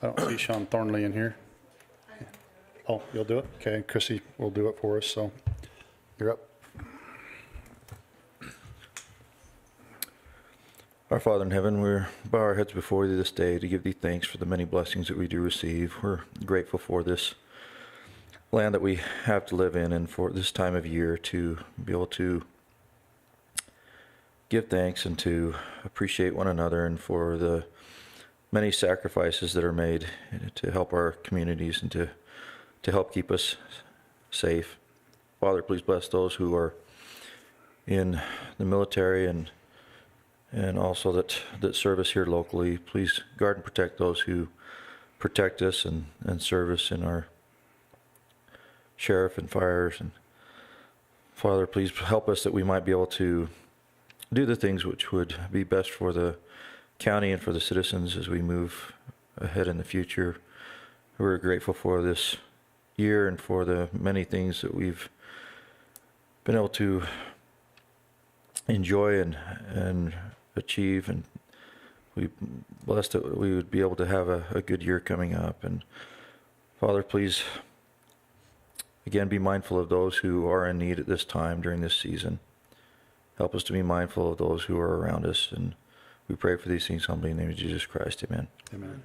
I don't see Sean Thornley in here. Oh, you'll do it? Okay, Chrissy will do it for us, so you're up. Our Father in heaven, we bow our heads before thee this day to give thee thanks for the many blessings that we do receive. We're grateful for this land that we have to live in and for this time of year to be able to give thanks and to appreciate one another and for the many sacrifices that are made to help our communities and to help keep us safe. Father, please bless those who are in the military and also that serve us here locally. Please guard and protect those who protect us and serve us in our sheriff and fires. And Father, please help us that we might be able to do the things which would be best for the county and for the citizens as we move ahead in the future. We're grateful for this year and for the many things that we've been able to enjoy and achieve, and we blessed that we would be able to have a good year coming up. And Father, please again be mindful of those who are in need at this time during this season. Help us to be mindful of those who are around us, and we pray for these things humbly in the name of Jesus Christ. Amen. Amen.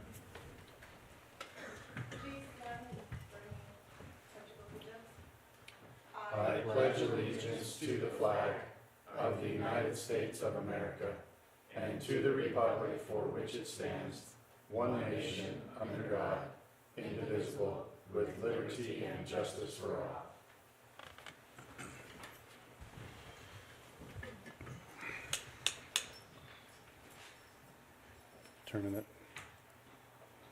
I pledge allegiance to the flag of the United States of America and to the republic for which it stands, one nation, under God, indivisible, with liberty and justice for all. Turning it.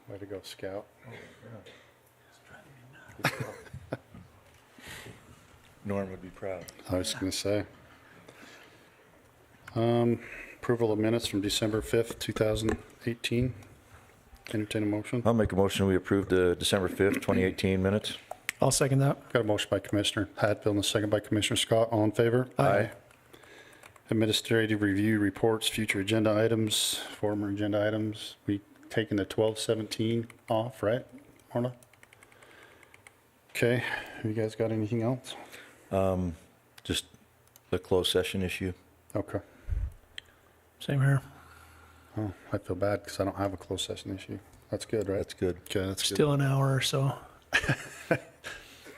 Way to go, Scout. Norm would be proud. I was going to say. Approval of minutes from December 5th, 2018. Entertain a motion. I'll make a motion we approve the December 5th, 2018 minutes. I'll second that. Got a motion by Commissioner Hatfield and a second by Commissioner Scott. All in favor? Aye. Administrative review reports, future agenda items, former agenda items. We taking the 12-17 off, right, Marla? Okay. Have you guys got anything else? Just the closed session issue. Okay. Same here. Oh, I feel bad because I don't have a closed session issue. That's good, right? That's good. Okay, that's good. Still an hour or so.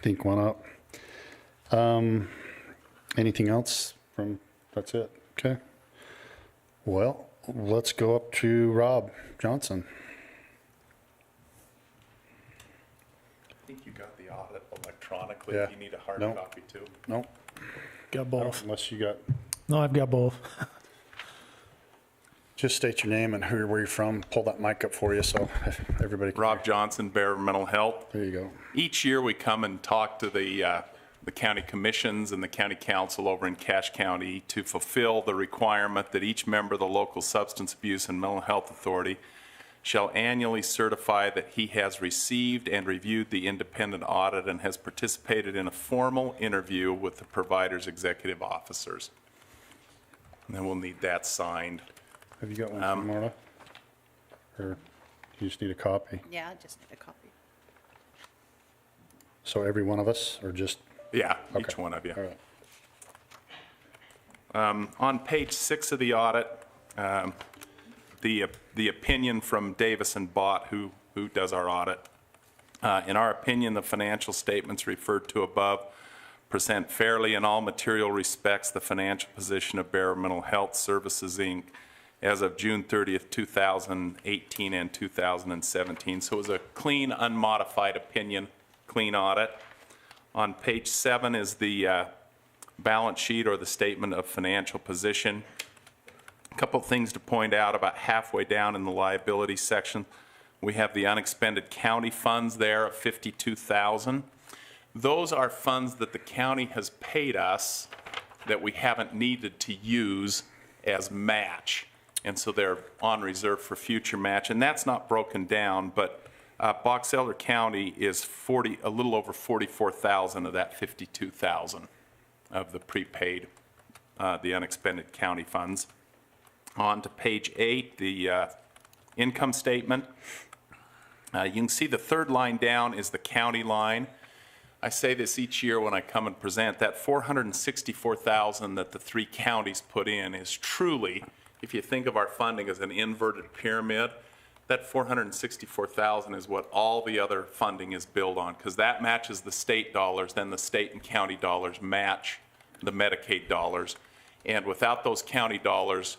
Think one up. Anything else from, that's it. Okay. Well, let's go up to Rob Johnson. I think you got the audit electronically. Yeah. You need a hard No. copy too. Nope. Got both. Unless you got, No, I've got both. just state your name and where you're from. Pull that mic up for you so everybody can. Rob Johnson, Bear Mental Health. There you go. Each year we come and talk to the county commissions and the county council over in Cache County to fulfill the requirement that each member of the local substance abuse and mental health authority shall annually certify that he has received and reviewed the independent audit and has participated in a formal interview with the provider's executive officers. And then we'll need that signed. Have you got one from Marla? Or you just need a copy? Yeah, I just need a copy. So every one of us or just? Yeah, each Okay. one of you. All right. On page 6 of the audit, the opinion from Davis and Bott, who does our audit, in our opinion, the financial statements referred to above present fairly in all material respects the financial position of Bear Mental Health Services, Inc. as of June 30th, 2018 and 2017. So it was a clean, unmodified opinion, clean audit. On page 7 is the balance sheet or the statement of financial position. A couple things to point out. About halfway down in the liability section, we have the unexpended county funds there of $52,000. Those are funds that the county has paid us that we haven't needed to use as match, and so they're on reserve for future match, and that's not broken down, but Box Elder County is a little over 44,000 of that 52,000 of the prepaid, the unexpended county funds. On to page 8, the income statement. You can see the third line down is the county line. I say this each year when I come and present, that $464,000 that the three counties put in is truly, if you think of our funding as an inverted pyramid, that $464,000 is what all the other funding is built on, because that matches the state dollars, then the state and county dollars match the Medicaid dollars. And without those county dollars,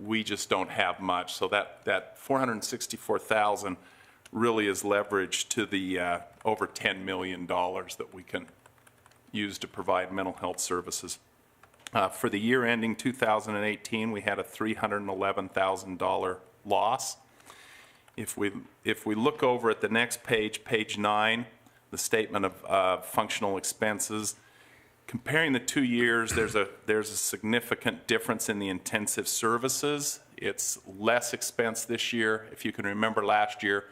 we just don't have much. So that $464,000 really is leveraged to the over $10 million that we can use to provide mental health services. For the year ending 2018, we had a $311,000 loss. If we look over at the next page, page 9, the statement of functional expenses, comparing the 2 years, there's a significant difference in the intensive services. It's less expense this year. If you can remember last year,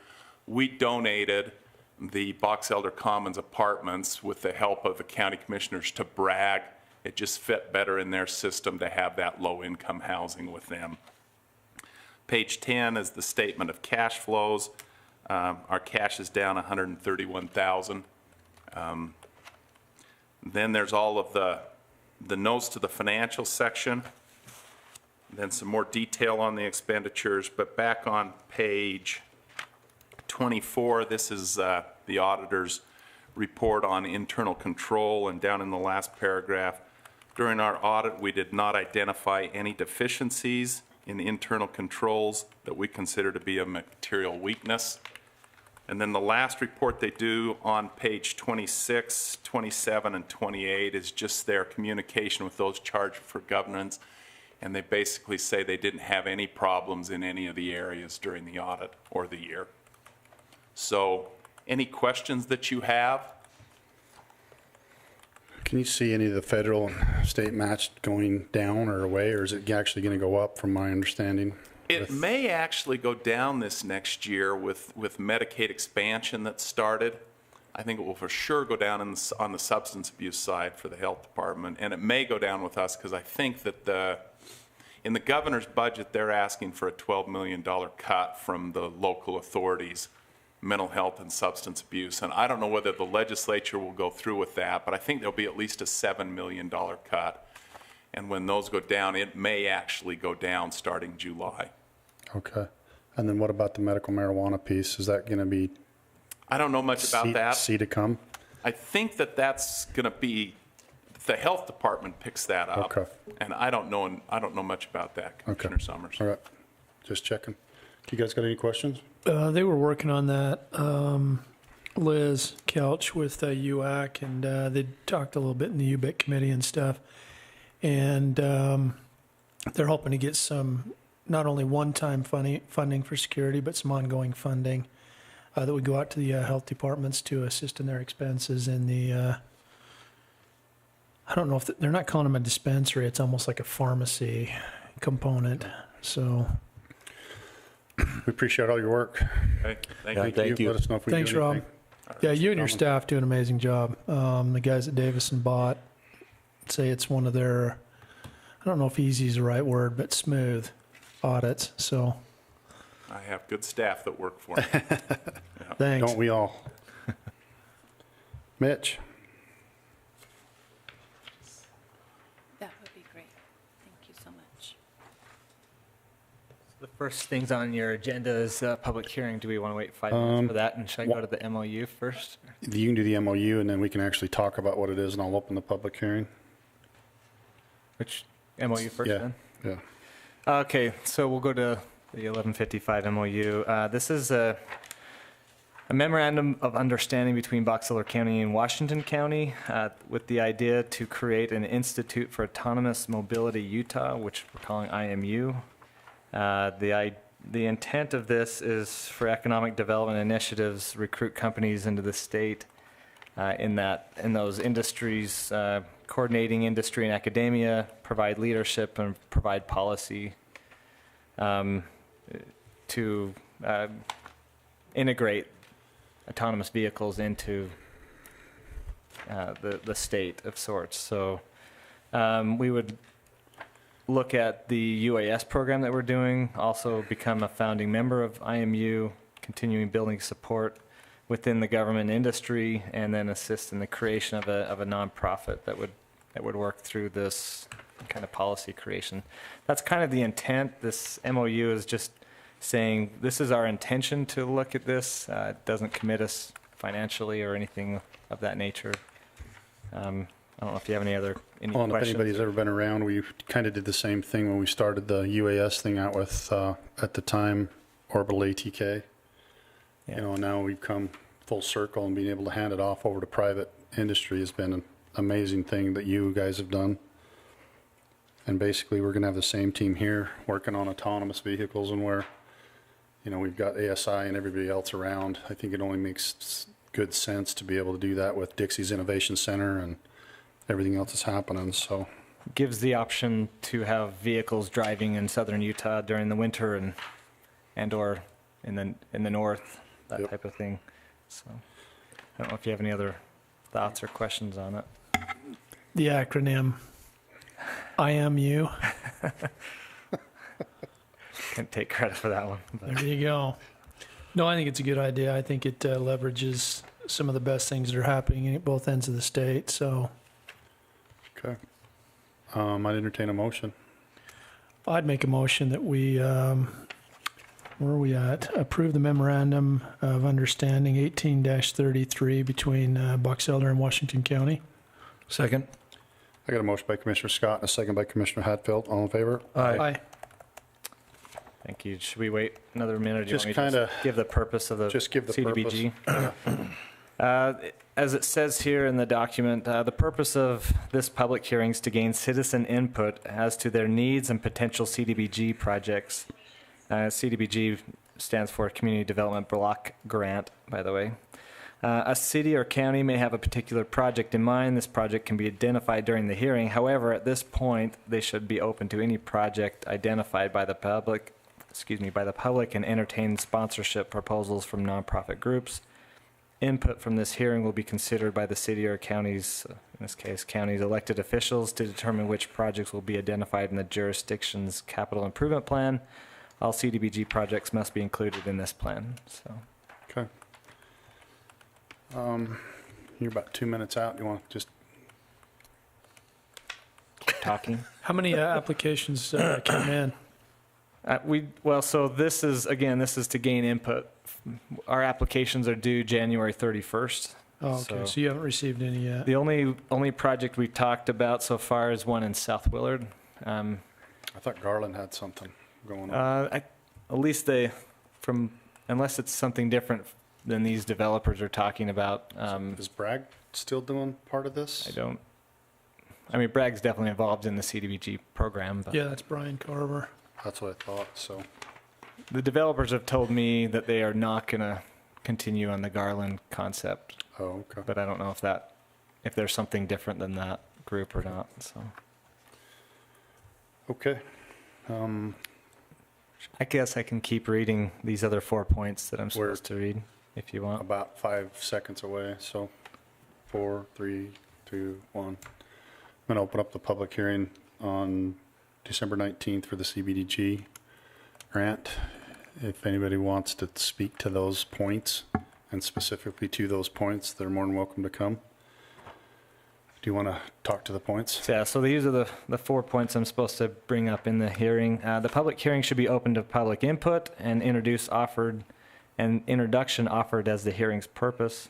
we donated the Box Elder Commons apartments with the help of the county commissioners to Bragg. It just fit better in their system to have that low-income housing with them. Page 10 is the statement of cash flows. Our cash is down $131,000. Then there's all of the notes to the financial section. Then some more detail on the expenditures. But back on page 24, this is the auditor's report on internal control. And down in the last paragraph, during our audit, we did not identify any deficiencies in internal controls that we consider to be a material weakness. And then the last report they do on page 26, 27, and 28 is just their communication with those charged for governance. And they basically say they didn't have any problems in any of the areas during the audit or the year. So any questions that you have? Can you see any of the federal and state match going down or away, or is it actually going to go up from my understanding? It may actually go down this next year with Medicaid expansion that started. I think it will for sure go down on the substance abuse side for the health department, and it may go down with us because I think that in the governor's budget, they're asking for a $12 million cut from the local authorities, mental health and substance abuse. And I don't know whether the legislature will go through with that, but I think there'll be at least a $7 million cut. And when those go down, it may actually go down starting July. Okay. And then what about the medical marijuana piece? Is that going to be I don't know much about that. C to come? I think that that's going to be, the health department picks that up. Okay. And I don't know much about that, Commissioner Summers. All right. Just checking. You guys got any questions? They were working on that, Liz Couch with UAC, and they talked a little bit in the UBIC committee and stuff. And they're hoping to get some, not only one-time funding for security, but some ongoing funding that would go out to the health departments to assist in their expenses in the, I don't know if they're not calling them a dispensary, it's almost like a pharmacy component, so. We appreciate all your work. Okay, thank Yeah, you. thank you. Let us know if we Thanks, do Rob. anything. Yeah, you and your staff do an amazing job. The guys at Davis and Bott say it's one of their, I don't know if easy is the right word, but smooth audits. So I have good staff that work for me. thanks. Don't we all? Mitch? That would be great. Thank you so much. The first things on your agenda is public hearing. Do we want to wait 5 minutes for that? And should I go to the MOU first? You can do the MOU, and then we can actually talk about what it is, and I'll open the public hearing. Which MOU first Yeah. then? Yeah. Okay, so we'll go to the 1155 MOU. This is a memorandum of understanding between Box Elder County and Washington County with the idea to create an Institute for Autonomous Mobility Utah, which we're calling IMU. The intent of this is for economic development initiatives, recruit companies into the state in those industries, coordinating industry and academia, provide leadership, and provide policy to integrate autonomous vehicles into the state of sorts. So we would look at the UAS program that we're doing, also become a founding member of IMU, continuing building support within the government industry, and then assist in the creation of a nonprofit that would work through this kind of policy creation. That's kind of the intent. This MOU is just saying this is our intention to look at this. It doesn't commit us financially or anything of that nature. I don't know if you have any Well, and if questions. anybody's ever been around, we kind of did the same thing when we started the UAS thing out with, at the time, Orbital ATK. Yeah. You know, now we've come full circle, and being able to hand it off over to private industry has been an amazing thing that you guys have done. And basically, we're going to have the same team here working on autonomous vehicles, and where, you know, we've got ASI and everybody else around. I think it only makes good sense to be able to do that with Dixie's Innovation Center and everything else that's happening, so. Gives the option to have vehicles driving in southern Utah during the winter and or in the north, that Yep. type of thing. So I don't know if you have any other thoughts or questions on it. The acronym IMU. Can't take credit for that one. But There you go. No, I think it's a good idea. I think it leverages some of the best things that are happening at both ends of the state. So Okay. I'd entertain a motion. I'd make a motion that we, where are we at? Approve the memorandum of understanding 18-33 between Box Elder and Washington County. Second. I got a motion by Commissioner Scott and a second by Commissioner Hatfield. All in favor? Aye. thank you. Should we wait another minute? Or do you Just want me to kinda- give the purpose of the Just give the CDBG? As it says here in the document, the purpose of this public hearing is to gain citizen input as to their needs and potential CDBG projects. CDBG stands for Community Development Block Grant, by the way. A city or county may have a particular project in mind. This project can be identified during the hearing. However, at this point, they should be open to any project identified by the public, and entertain sponsorship proposals from nonprofit groups. Input from this hearing will be considered by the city or county's, in this case, county's elected officials to determine which projects will be identified in the jurisdiction's capital improvement plan. All CDBG projects must be included in this plan, so. Okay. You're about 2 minutes out. You want to just, Keep talking. How many applications came in? So this is to gain input. Our applications are due January 31st. Oh, okay. So you haven't received any yet. The only project we talked about so far is one in South Willard. I thought Garland had something going on. At least unless it's something different than these developers are talking about. Is Bragg still doing part of this? Bragg's definitely involved in the CDBG program, but Yeah, that's Brian Carver. That's what I thought, so. the developers have told me that they are not going to continue on the Garland concept, Oh, okay. but I don't know if there's something different than that group or not. So Okay. I guess I can keep reading these other 4 points that I'm Where- supposed to read if you want. About 5 seconds away, so 4, 3, 2, 1. I'm going to open up the public hearing on December 19th for the CBDG grant. If anybody wants to speak to those points, and specifically to those points, they're more than welcome to come. Do you want to talk to the points? Yeah, so these are the 4 points I'm supposed to bring up in the hearing. The public hearing should be open to public input and introduction offered as the hearing's purpose.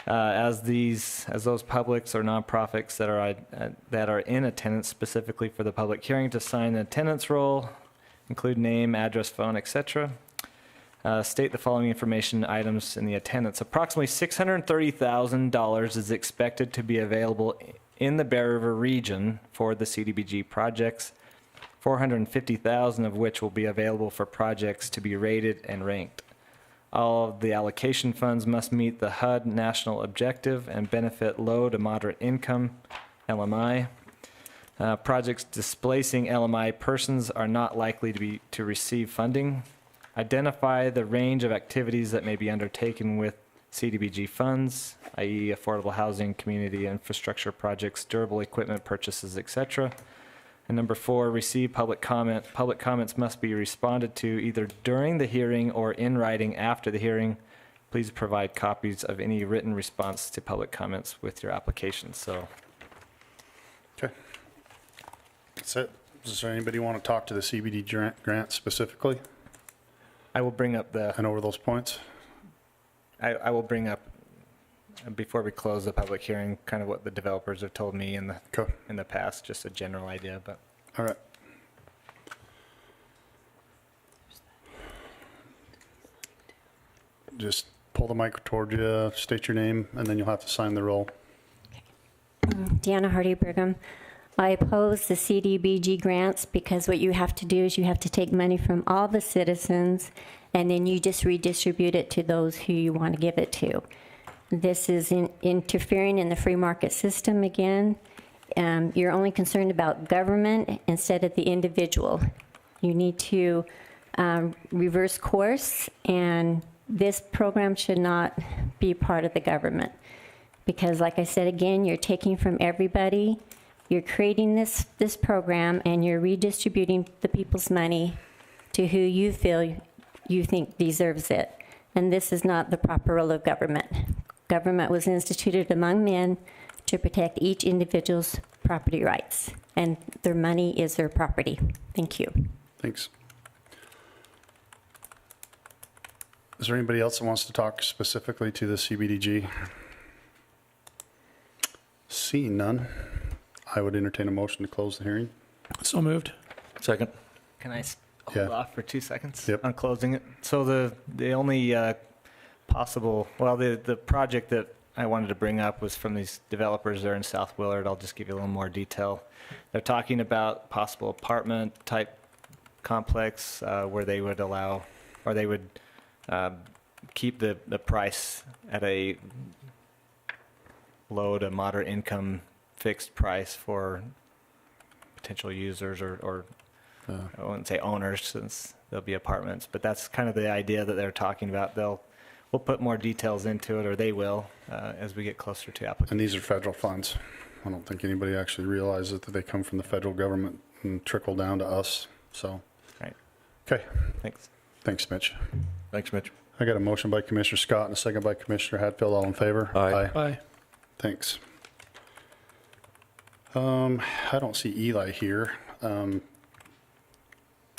As those publics or nonprofits that are in attendance specifically for the public hearing to sign the attendance roll, include name, address, phone, etc. State the following information items in the attendance. Approximately $630,000 is expected to be available in the Bear River region for the CDBG projects, $450,000 of which will be available for projects to be rated and ranked. All of the allocation funds must meet the HUD national objective and benefit low to moderate income, LMI. Projects displacing LMI persons are not likely to receive funding. Identify the range of activities that may be undertaken with CDBG funds, i.e. affordable housing, community infrastructure projects, durable equipment purchases, etc. And number 4, receive public comment. Public comments must be responded to either during the hearing or in writing after the hearing. Please provide copies of any written response to public comments with your application. So Okay. That's it. Does there anybody want to talk to the CBD grant specifically I will bring up the, and over those points? I will bring up, before we close the public hearing, kind of what the developers have told me in Okay. the past, just a general idea, but. All right. Just pull the mic toward you, state your name, and then you'll have to sign the roll. Deanna Hardy Brigham. I oppose the CDBG grants because what you have to do is you have to take money from all the citizens and then you just redistribute it to those who you want to give it to. This is interfering in the free market system again. You're only concerned about government instead of the individual. You need to reverse course, and this program should not be part of the government. Because like I said again, you're taking from everybody, you're creating this program, and you're redistributing the people's money to who you feel you think deserves it. And this is not the proper role of government. Government was instituted among men to protect each individual's property rights, and their money is their property. Thank you. Thanks. Is there anybody else that wants to talk specifically to the CBDG? Seeing none, I would entertain a motion to close the hearing. So moved. Second? Can I hold Yeah. off for 2 seconds Yep. on closing it? So the only possible, well, the project that I wanted to bring up was from these developers there in South Willard. I'll just give you a little more detail. They're talking about possible apartment type complex where they would allow, or they would keep the price at a low to moderate income fixed price for potential users or I wouldn't say owners since there'll be apartments, but that's kind of the idea that they're talking about. We'll put more details into it, or they will, as we get closer to application. And these are federal funds. I don't think anybody actually realizes that they come from the federal government and trickle down to us, so. Right. Okay, Thanks. thanks, Mitch. Thanks, Mitch. I got a motion by Commissioner Scott and a second by Commissioner Hadfield. All in favor? Aye. Aye. Thanks. I don't see Eli here.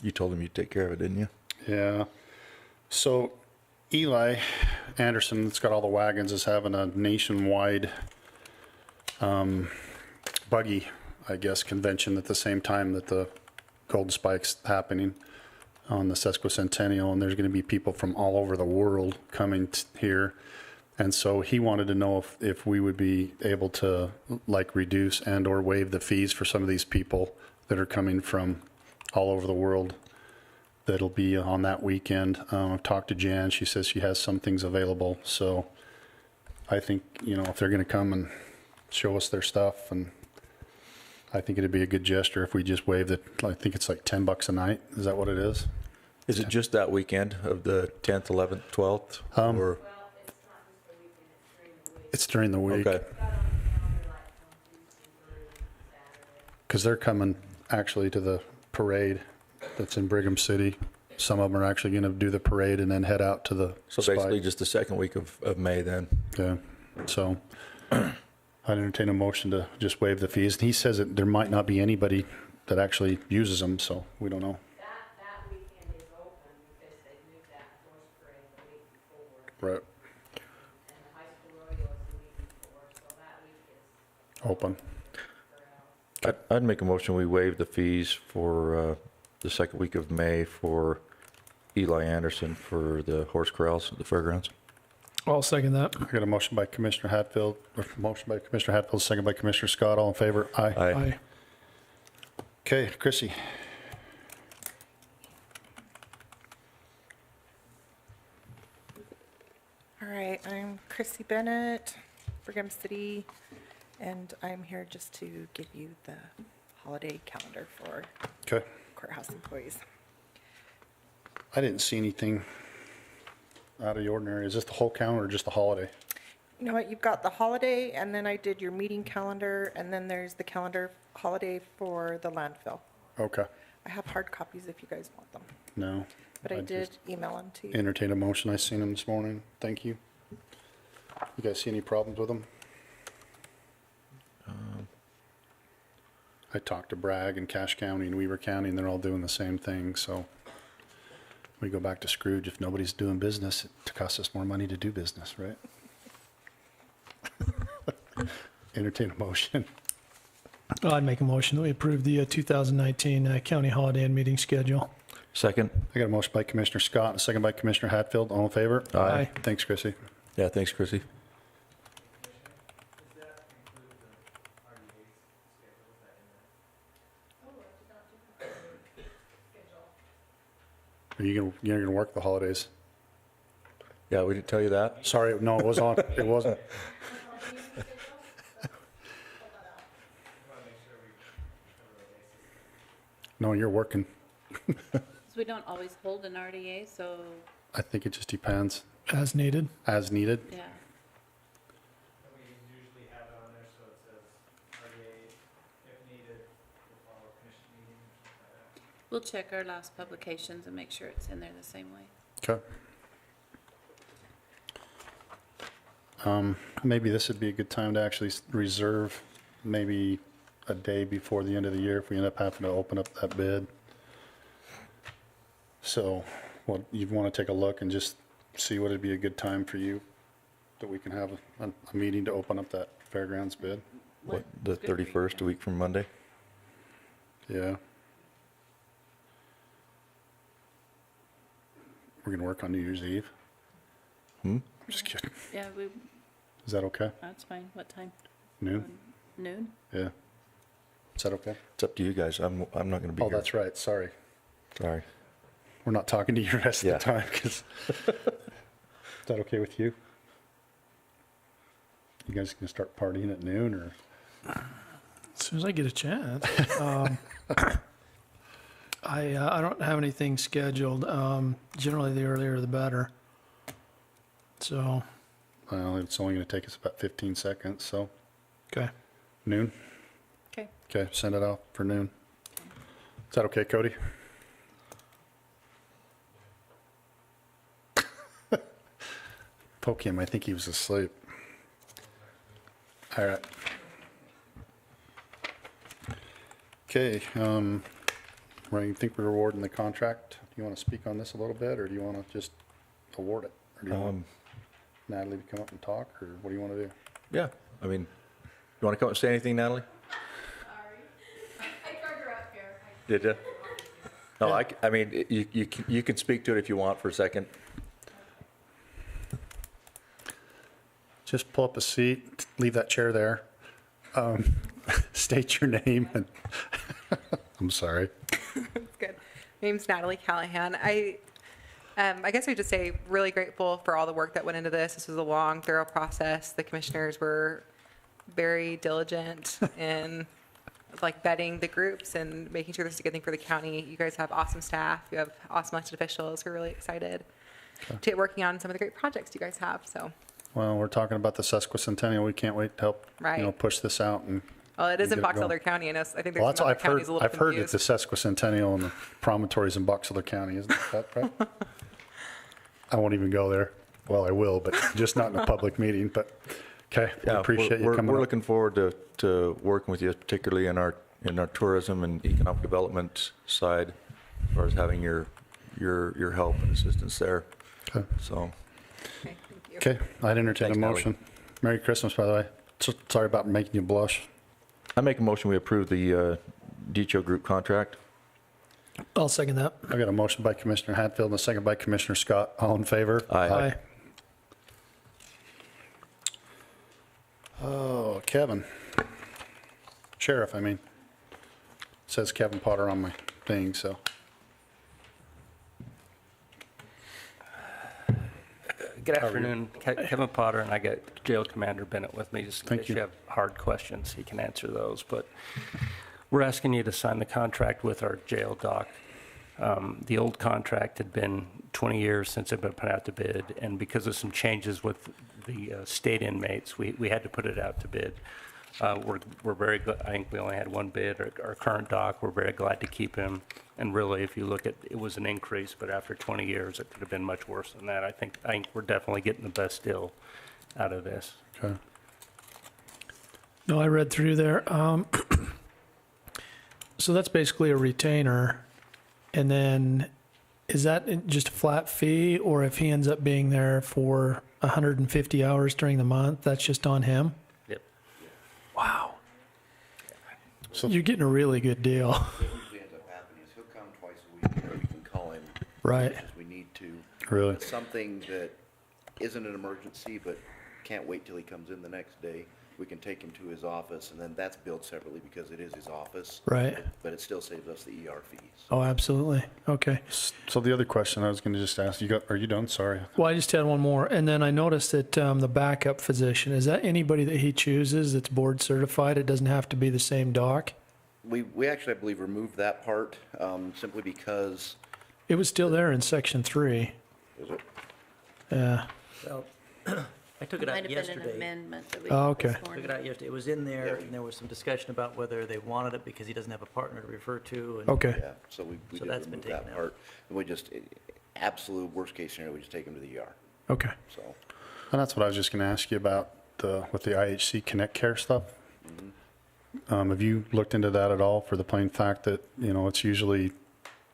You told him you'd take care of it, didn't you? Yeah. So Eli Anderson, that's got all the wagons, is having a nationwide buggy, I guess, convention at the same time that the Golden Spike's happening on the sesquicentennial, and there's going to be people from all over the world coming here. And so he wanted to know if we would be able to like reduce and or waive the fees for some of these people that are coming from all over the world that'll be on that weekend. I've talked to Jan. She says she has some things available. So I think, if they're going to come and show us their stuff, and I think it'd be a good gesture if we just waived it. I think it's like $10 a night. Is that what it is? Is it just that weekend of the 10th, 11th, 12th? Or It's during the week. okay. Because they're coming actually to the parade that's in Brigham City. Some of them are actually going to do the parade and then head out to the So Spike. basically just the second week of May then. Yeah. So I'd entertain a motion to just waive the fees. And he says that there might not be anybody that actually uses them, so we don't know. That weekend is open because they moved that horse parade the week before. Right. And the high school rodeo is the week before, so that week is Open. I'd make a motion, we waive the fees for the second week of May for Eli Anderson for the horse corrals at the fairgrounds. I'll second that. I got a motion by Commissioner Hatfield, second by Commissioner Scott. All in favor? Aye. Aye. Okay, Chrissy. All right, I'm Chrissy Bennett, Brigham City, and I'm here just to give you the holiday calendar for Okay. courthouse employees. I didn't see anything out of the ordinary. Is this the whole calendar or just the holiday? You know what, you've got the holiday, and then I did your meeting calendar, and then there's the calendar holiday for the landfill. Okay, I have hard copies if you guys want them, no. but I did just email them to you. entertain a motion. I seen them this morning. Thank you. You guys see any problems with them? I talked to Bragg and Cache County and Weaver County, and they're all doing the same thing, so we go back to Scrooge. If nobody's doing business, it costs us more money to do business, right? Entertain a motion. Well, I'd make a motion that we approve the 2019 county holiday and meeting schedule. Second? I got a motion by Commissioner Scott and a second by Commissioner Hatfield. All in favor? Aye. Thanks, Chrissy. Yeah, thanks, Chrissy. Are you're gonna work the holidays? Yeah, we didn't tell you that? Sorry, no, it was on, it wasn't. No, you're working. So we don't always hold an RDA, so, I think it just depends, As needed. as needed. yeah. We usually have it on there, so it says RDA, if needed, we'll follow commission meeting or something like that. We'll check our last publications and make sure it's in there the same way. Okay. Maybe this would be a good time to actually reserve maybe a day before the end of the year if we end up having to open up that bid. So, what, you'd want to take a look and just see what would be a good time for you, that we can have a meeting to open up that fairgrounds bid? What, the 31st, a week from Monday? Yeah. We're gonna work on New Year's Eve? Hmm? Just kidding. Yeah, Is that okay? that's fine. What time? Noon? Noon? Yeah. Is that okay? It's up to you guys. I'm not going to be Oh, here. that's right, sorry. Sorry. We're not talking to you the rest Yeah. of the time, 'cause is that okay with you? You guys can start partying at noon, or? As soon as I get a chance. I don't have anything scheduled. Generally, the earlier the better. So, Well, it's only gonna take us about 15 seconds, so okay. noon? Okay. Okay, send it out for noon. Is that okay, Cody? Poke him, I think he was asleep. All right. Okay, I think we're awarding the contract. Do you want to speak on this a little bit, or do you want to just award it? Or do you want Natalie to come up and talk, or what do you want to do? Yeah, I mean, you want to come and say anything, Natalie? Sorry. I tried her up here. Did you? No, I mean, you can speak to it if you want for a second. Just pull up a seat, leave that chair there. State your name and, I'm sorry. That's good. My name's Natalie Callahan. I guess I just say really grateful for all the work that went into this. This was a long, thorough process. The commissioners were very diligent in like vetting the groups and making sure this is a good thing for the county. You guys have awesome staff. You have awesome elected officials. We're really excited to get working on some of the great projects you guys have. So, Well, we're talking about the sesquicentennial. We can't wait to help, Right. Push this out and. well, it is Get in it Box going. Elder County. I know. I think Well, there's that's some what other counties a little I've heard that confused. the sesquicentennial and the promontories in Box Elder County, isn't that right? I won't even go there. Well, I will, but just not in a public meeting, but, okay, we Yeah, appreciate you coming We're up. looking forward to working with you, particularly in our tourism and economic development side, as far as having your help and assistance there. Okay. So, Okay, thank you. Okay, I'd entertain a Thanks, Natalie. motion. Merry Christmas, by the way. Sorry about making you blush. I make a motion, we approve the DHO Group contract. I'll second that. I got a motion by Commissioner Hatfield and a second by Commissioner Scott. All in favor? Aye. Oh, Kevin. Sheriff, I mean. Says Kevin Potter on my thing, so. Good afternoon, Kevin Potter, and I got Jail Commander Bennett with me, just in Thank case you you. have hard questions, he can answer those. But we're asking you to sign the contract with our jail dock. The old contract had been 20 years since it had been put out to bid, and because of some changes with the state inmates. We had to put it out to bid. We're very good. I think we only had one bid. Our current doc, we're very glad to keep him. And really, if you look at, it was an increase, but after 20 years, it could have been much worse than that. I think we're definitely getting the best deal out of this. Okay. No, I read through there. So that's basically a retainer. And then is that just a flat fee, or if he ends up being there for 150 hours during the month, that's just on him? Yep. Wow. So- You're getting a really good deal. What usually ends up happening is he'll come twice a week, or we can call him. Right. As we need to. Really? Something that isn't an emergency, but can't wait till he comes in the next day. We can take him to his office, and then that's billed separately because it is his office. Right. But it still saves us the ER fees. Oh, absolutely. Okay. So the other question I was going to just ask, are you done? Sorry. Well, I just had one more. And then I noticed that the backup physician, is that anybody that he chooses that's board certified? It doesn't have to be the same doc? We actually, I believe, removed that part simply because. It was still there in section 3. Is it? Yeah. Well, I took it Might out have been an yesterday. amendment that we Oh, got okay. this Took morning. it out yesterday. It was in there, and there was some discussion about whether they wanted it because he doesn't have a partner to refer to. And Okay. Yeah, so we So did that's been remove that taken out. part. And we just, absolute worst case scenario, we just take him to the ER, Okay. so. And that's what I was just going to ask you about with the IHC Connect Care stuff. Have you looked into that at all, for the plain fact that, it's usually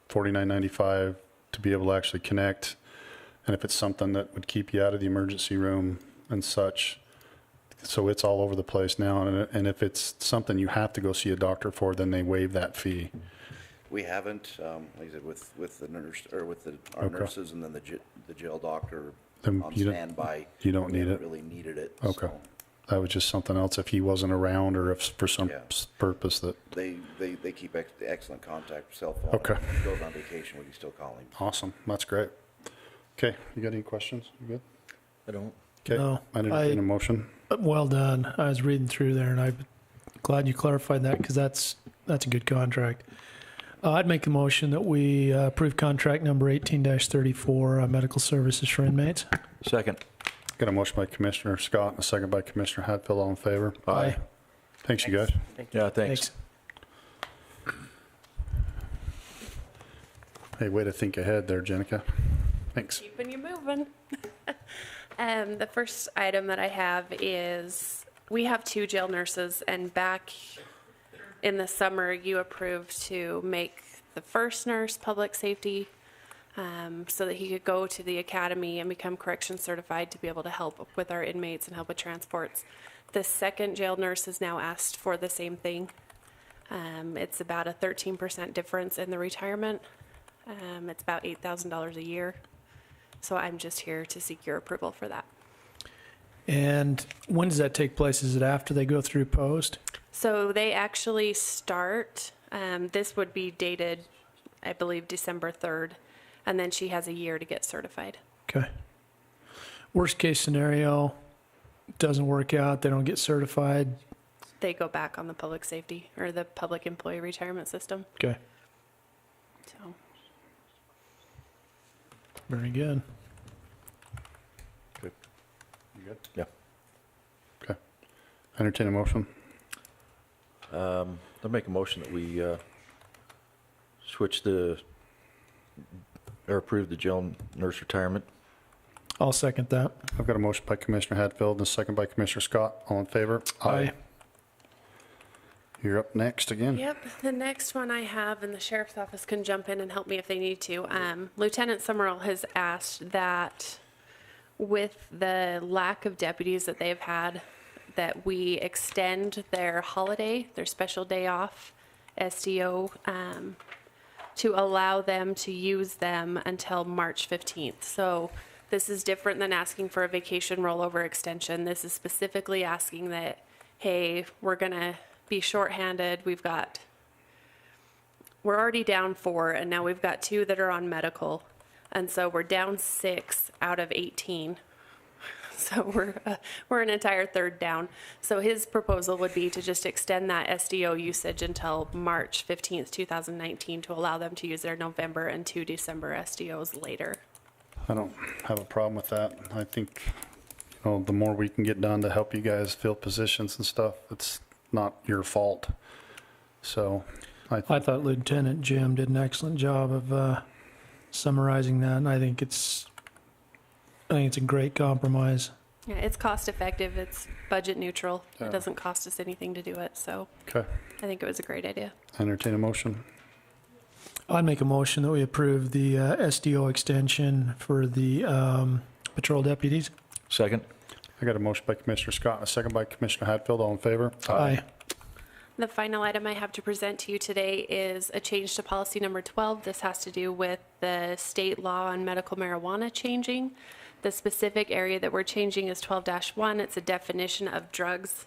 $49.95 to be able to actually connect? And if it's something that would keep you out of the emergency room and such, so it's all over the place now. And if it's something you have to go see a doctor for, then they waive that fee. We haven't, like I said, with the nurse, or with our Okay. nurses and then the jail doctor Then on you don't- standby. you don't we need haven't it? really needed it. Okay. so That was just something else if he wasn't around, or if for some Yeah. purpose that, They keep excellent contact, cell phone. Okay. If he goes on vacation, we can still call him. awesome. That's great. Okay, you got any questions? You good? I don't. Okay. No, I entertain a motion. Well done. I was reading through there, and I'm glad you clarified that, because that's a good contract. I'd make a motion that we approve contract number 18-34, medical services for inmates. Second. Got a motion by Commissioner Scott and a second by Commissioner Hatfield. All in favor? Aye. Thanks, you guys. Yeah, thanks. Hey, way to think ahead there, Jenica. Thanks. Keeping you moving. The first item that I have is, we have 2 jail nurses, and back in the summer, you approved to make the first nurse public safety, so that he could go to the academy and become correction certified to be able to help with our inmates and help with transports. The second jail nurse has now asked for the same thing. It's about a 13% difference in the retirement. It's about $8,000 a year. So I'm just here to seek your approval for that. And when does that take place? Is it after they go through post? So they actually start, this would be dated, I believe, December 3rd, and then she has a year to get certified. Okay. Worst case scenario, doesn't work out, they don't get certified. They go back on the public safety or the public employee retirement system. Okay, So very good. You good? Yeah. Okay. Entertain a motion. I'll make a motion that we switch or approve the jail nurse retirement. I'll second that. I've got a motion by Commissioner Hatfield and a second by Commissioner Scott. All in favor? Aye. You're up next again. yep, the next one I have, and the sheriff's office can jump in and help me if they need to. Lieutenant Summerall has asked that with the lack of deputies that they've had, that we extend their holiday, their special day off, SDO, to allow them to use them until March 15th. So this is different than asking for a vacation rollover extension. This is specifically asking that, hey, we're going to be shorthanded. We're already down 4, and now we've got 2 that are on medical. And so we're down 6 out of 18. So we're an entire third down. So his proposal would be to just extend that SDO usage until March 15th, 2019, to allow them to use their November and 2 December SDOs later. I don't have a problem with that. I think, know, the more we can get done to help you guys fill positions and stuff, it's not your fault. So I thought Lieutenant Jim did an excellent job of summarizing that, and I think it's a great compromise. Yeah, it's cost effective, it's budget neutral. Yeah. It doesn't cost us anything to do it, so okay, I think it was a great idea. entertain a motion. I'd make a motion that we approve the SDO extension for the patrol deputies. Second? I got a motion by Commissioner Scott and a second by Commissioner Hadfield. All in favor? Aye. The final item I have to present to you today is a change to policy number 12. This has to do with the state law on medical marijuana changing. The specific area that we're changing is 12-1. It's a definition of drugs.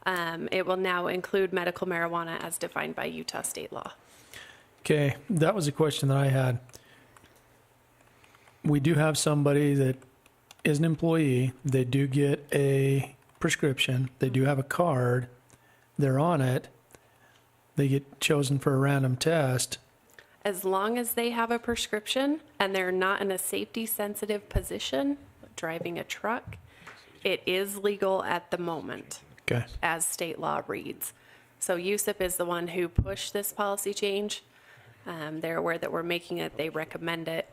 It will now include medical marijuana as defined by Utah state law. Okay, that was a question that I had. We do have somebody that is an employee. They do get a prescription. They do have a card. They're on it. They get chosen for a random test. As long as they have a prescription and they're not in a safety sensitive position, driving a truck, it is legal at the moment, Okay. as state law reads. So USIP is the one who pushed this policy change. They're aware that we're making it, they recommend it.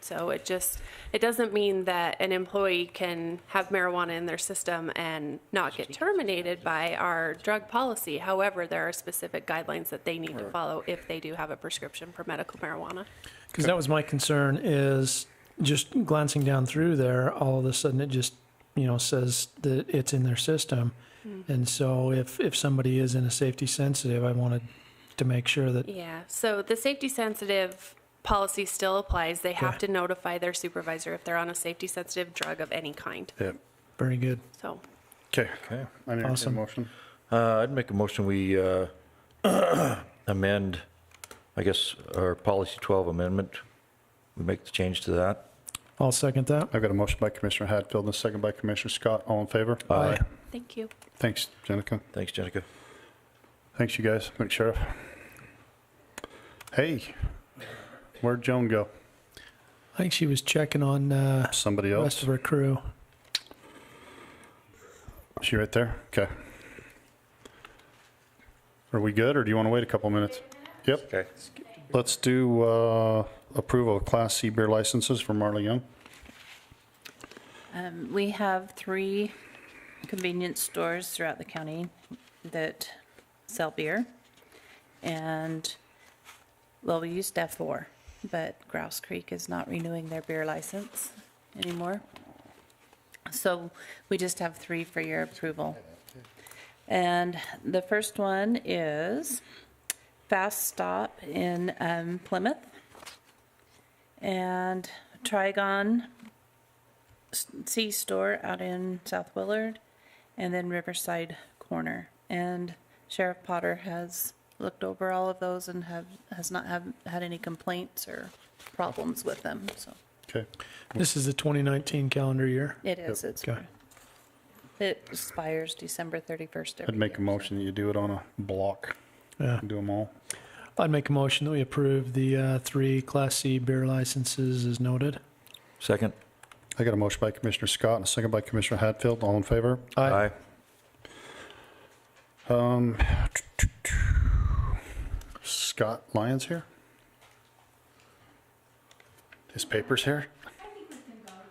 So it doesn't mean that an employee can have marijuana in their system and not get terminated by our drug policy. However, there are specific guidelines that they need to follow if they do have a prescription for medical marijuana. Because that was my concern, is just glancing down through there, all of a sudden it just, says that it's in their system. And so if somebody is in a safety sensitive, I wanted to make sure that, Yeah, so the safety sensitive policy still applies. They have to notify their supervisor if they're on a safety sensitive drug of any kind. Yep. very good. So Okay. I entertain Awesome. a motion. I'd make a motion we amend, I guess, our policy 12 amendment. We make the change to that. I'll second that. I've got a motion by Commissioner Hadfield and a second by Commissioner Scott. All in favor? Aye. thank you. Thanks, Jenica. Thanks, Jenica. Thanks, you guys. Thanks, Sheriff. Hey, where'd Joan go? I think she was checking on Somebody the else? rest of her crew. Is she right there? Okay. Are we good, or do you want to wait a couple minutes? Yep. Okay. Let's do approval of Class C beer licenses for Marley Young. We have 3 convenience stores throughout the county that sell beer. And, well, we used to have 4, but Grouse Creek is not renewing their beer license anymore. So we just have 3 for your approval. And the first one is Fast Stop in Plymouth, and Trigon C-Store out in South Willard, and then Riverside Corner. And Sheriff Potter has looked over all of those and has not had any complaints or problems with them, so. Okay. This is the 2019 calendar year. It is, it's, Okay. it expires December 31st every I'd make a year. motion that you do it on a block. Yeah. Do them all. I'd make a motion that we approve the 3 Class C beer licenses as noted. Second? I got a motion by Commissioner Scott and a second by Commissioner Hadfield. All in favor? Aye. Scott Lyons here? His paper's here?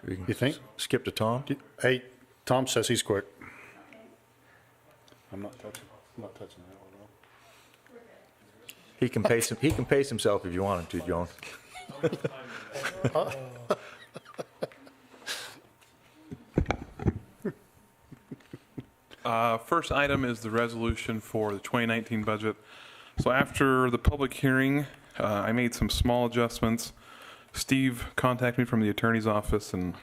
We can You think? skip to Tom? Hey, Tom says he's quick. I'm not touching that one. He can pace himself if you want him to, Joan. First item is the resolution for the 2019 budget. So after the public hearing, I made some small adjustments. Steve contacted me from the attorney's office and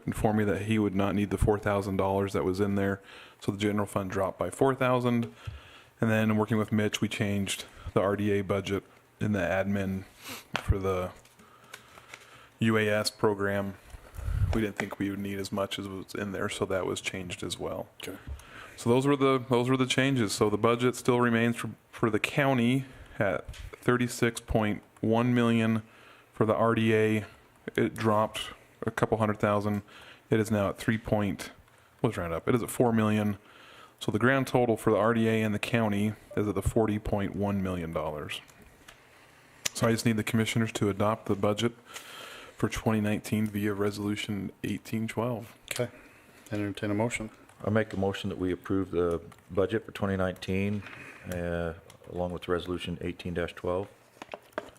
informed me that he would not need the $4,000 that was in there. So the general fund dropped by $4,000. And then working with Mitch, we changed the RDA budget in the admin for the UAS program. We didn't think we would need as much as was in there, so that was changed as well. Okay. So those were the changes. So the budget still remains for the county at 36.1 million. For the RDA, it dropped a couple $100,000. It is now at let's round up. It is at 4 million. So the grand total for the RDA and the county is at the $40.1 million. So I just need the commissioners to adopt the budget for 2019 via resolution 1812. Okay. Entertain a motion. I make a motion that we approve the budget for 2019, along with resolution 18-12.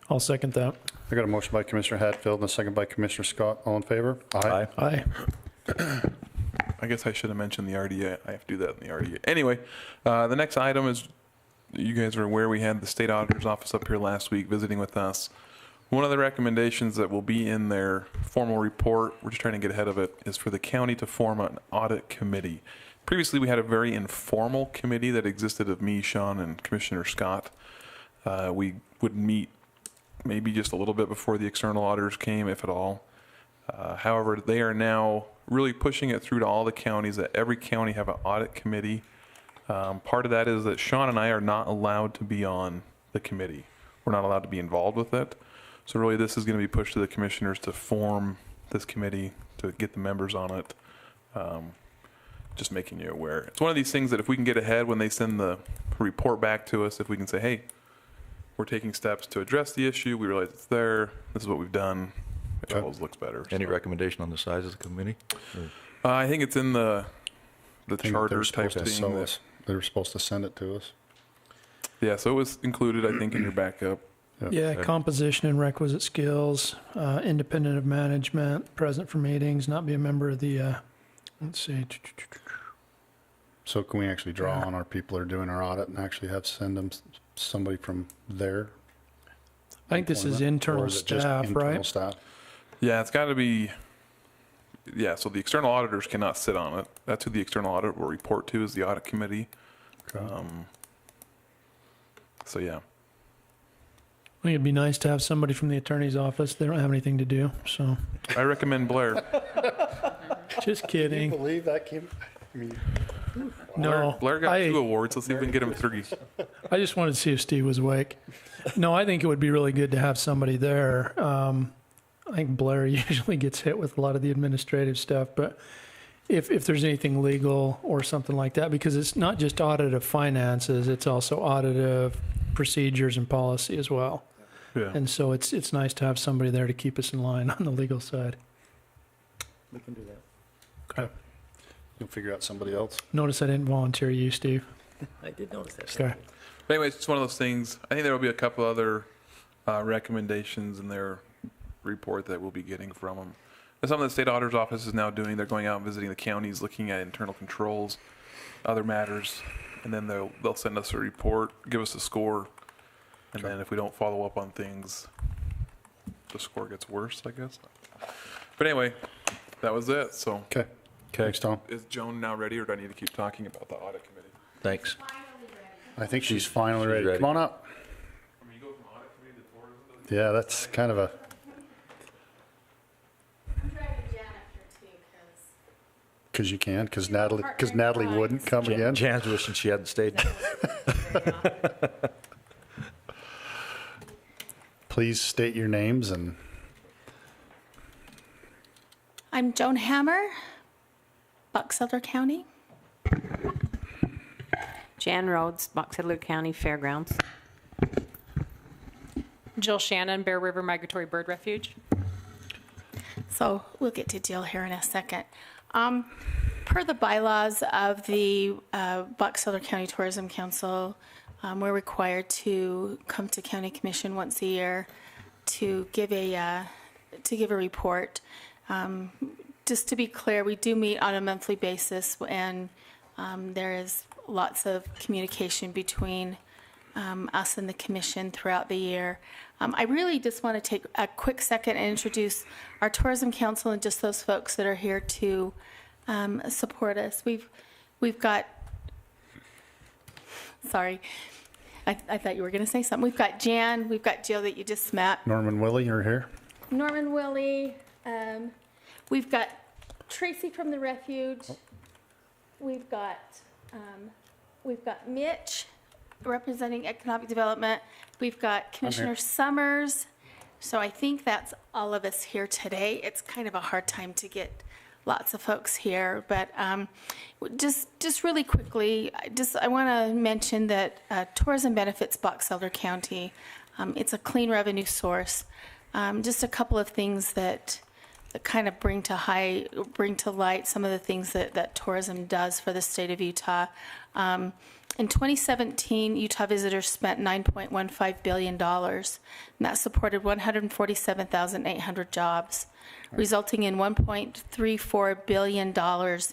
I'll second that. I got a motion by Commissioner Hatfield and a second by Commissioner Scott. All in favor? Aye. Aye. I guess I should have mentioned the RDA. I have to do that in the RDA. Anyway, the next item is, you guys are aware we had the state auditor's office up here last week visiting with us. One of the recommendations that will be in their formal report, we're just trying to get ahead of it, is for the county to form an audit committee. Previously, we had a very informal committee that existed of me, Sean, and Commissioner Scott. We would meet maybe just a little bit before the external auditors came, if at all. However, they are now really pushing it through to all the counties, that every county have an audit committee. Part of that is that Sean and I are not allowed to be on the committee. We're not allowed to be involved with it. So really, this is going to be pushed to the commissioners to form this committee, to get the members on it. Just making you aware. It's one of these things that if we can get ahead when they send the report back to us, if we can say, hey, we're taking steps to address the issue, we realize it's there, this is what we've done, it always looks better. Any recommendation on the size of the committee? I think it's in the I think charter they're type supposed to thing. sell that- us. They were supposed to send it to us. Yeah, so it was included, I think, in your backup. Yeah, composition and requisite skills, independent of management, present for meetings, not be a member of the, let's see. So can we actually draw on our people that are doing our audit and actually have send them somebody from there? I think this is internal staff, Internal right? staff. Yeah, it's got to be, yeah, so the external auditors cannot sit on it. That's who the external audit will report to, is the audit committee. So, yeah. I think it'd be nice to have somebody from the attorney's office. They don't have anything to do, so. I recommend Blair. Just kidding. believe that came? I mean, No. Blair got 2 awards. Let's see if we can get him 3. I just wanted to see if Steve was awake. No, I think it would be really good to have somebody there. I think Blair usually gets hit with a lot of the administrative stuff, but if there's anything legal or something like that, because it's not just audit of finances, it's also audit of procedures and policy as well. Yeah. And so it's nice to have somebody there to keep us in line on the legal side. We can do that. Okay. you'll figure out somebody else. Notice I didn't volunteer you, Steve. I did notice that. Okay. But anyway, it's just one of those things. I think there will be a couple other recommendations in their report that we'll be getting from them. And some of the state auditor's office is now doing, they're going out and visiting the counties, looking at internal controls, other matters, and then they'll send us a report, give us a score, and then if we don't follow up on things, the score gets worse, I guess. But anyway, that was it. So Okay. Thanks, Tom. is Joan now ready, or do I need to keep talking about the audit committee? Thanks. I think she's finally ready. ready. Come on up. I mean, you go from audit committee to tourism. Yeah, that's kind of a, I'm driving Jan up here too, because you can, because Natalie wouldn't come again. Jan's wishing she hadn't stayed. Please state your names and I'm Joan Hammer, Box Elder County. Jan Rhodes, Box Elder County Fairgrounds. Jill Shannon, Bear River Migratory Bird Refuge. So we'll get to Jill here in a second. Per the bylaws of the Box Elder County Tourism Council, we're required to come to County Commission once a year to give a report. Just to be clear, we do meet on a monthly basis, and there is lots of communication between us and the commission throughout the year. I really just want to take a quick second and introduce our Tourism Council and just those folks that are here to support us. We've got, sorry, I thought you were going to say something. We've got Jan, we've got Jill that you just met. Norman Willie, you're here. Norman Willie, we've got Tracy from the Refuge. We've got Mitch representing economic development. We've got Commissioner Summers. So I think that's all of us here today. It's kind of a hard time to get lots of folks here. But just really quickly, I want to mention that tourism benefits Box Elder County. It's a clean revenue source. Just a couple of things that kind of bring to light some of the things that tourism does for the state of Utah. In 2017, Utah visitors spent $9.15 billion, and that supported 147,800 jobs, resulting in $1.34 billion